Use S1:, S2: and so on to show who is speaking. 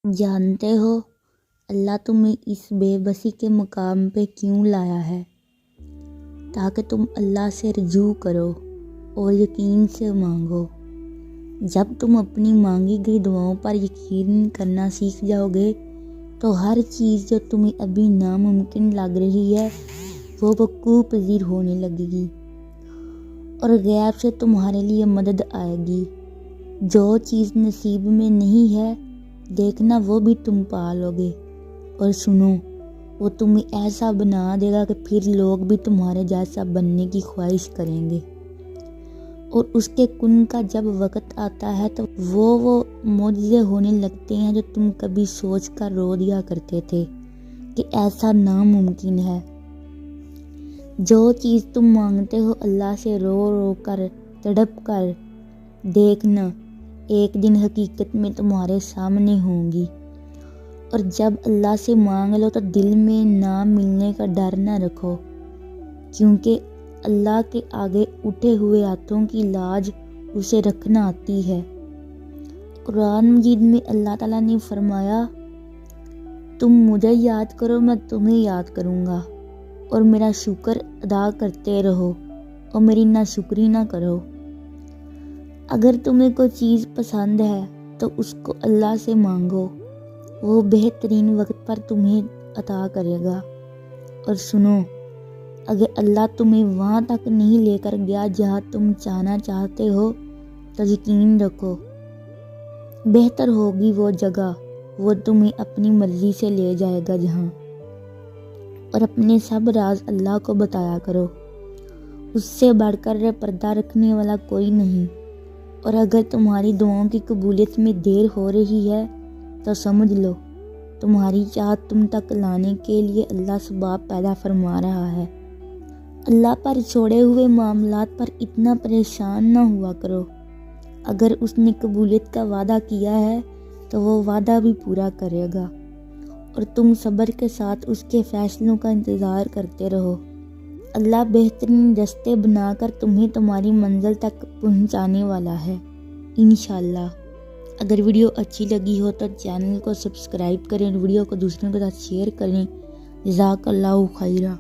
S1: جانتے ہو اللہ تمہیں اس بے بسی کے مقام پہ کیوں لایا ہے؟ تاکہ تم اللہ سے رجوع کرو اور یقین سے مانگو۔ جب تم اپنی مانگی گئی دعاؤں پر یقین کرنا سیکھ جاؤ گے تو ہر چیز جو تمہیں ابھی ناممکن لگ رہی ہے وہ وقوع پذیر ہونے لگے گی اور غیب سے تمہارے لیے مدد آئے گی۔ جو چیز نصیب میں نہیں ہے دیکھنا وہ بھی تم پا لو گے، اور سنو وہ تمہیں ایسا بنا دے گا کہ پھر لوگ بھی تمہارے جیسا بننے کی خواہش کریں گے، اور اس کے کن کا جب وقت آتا ہے تو وہ معجزے ہونے لگتے ہیں جو تم کبھی سوچ کر رو دیا کرتے تھے کہ ایسا ناممکن ہے۔ جو چیز تم مانگتے ہو اللہ سے رو رو کر تڑپ کر، دیکھنا ایک دن حقیقت میں تمہارے سامنے ہوں گی۔ اور جب اللہ سے مانگ لو تو دل میں نہ ملنے کا ڈر نہ رکھو، کیونکہ اللہ کے آگے اٹھے ہوئے ہاتھوں کی لاج اسے رکھنا آتی ہے۔ قرآن مجید میں اللہ تعالیٰ نے فرمایا، تم مجھے یاد کرو میں تمہیں یاد کروں گا، اور میرا شکر ادا کرتے رہو اور میری ناشکری نہ کرو۔ اگر تمہیں کوئی چیز پسند ہے تو اس کو اللہ سے مانگو، وہ بہترین وقت پر تمہیں عطا کرے گا۔ اور سنو، اگر اللہ تمہیں وہاں تک نہیں لے کر گیا جہاں تم جانا چاہتے ہو تو یقین رکھو بہتر ہوگی وہ جگہ، وہ تمہیں اپنی مرضی سے لے جائے گا جہاں۔ اور اپنے سب راز اللہ کو بتایا کرو، اس سے بڑھ کر پردہ رکھنے والا کوئی نہیں۔ اور اگر تمہاری دعاؤں کی قبولیت میں دیر ہو رہی ہے تو سمجھ لو تمہاری چاہت تم تک لانے کے لیے اللہ اسباب پیدا فرما رہا ہے۔ اللہ پر چھوڑے ہوئے معاملات پر اتنا پریشان نہ ہوا کرو، اگر اس نے قبولیت کا وعدہ کیا ہے تو وہ وعدہ بھی پورا کرے گا، اور تم صبر کے ساتھ اس کے فیصلوں کا انتظار کرتے رہو۔ اللہ بہترین رستے بنا کر تمہیں تمہاری منزل تک پہنچانے والا ہے انشاءاللہ۔ اگر ویڈیو اچھی لگی ہو تو چینل کو سبسکرائب کریں اور ویڈیو کو دوسروں کے ساتھ شیئر کریں۔ جزاک اللہ خیرہ۔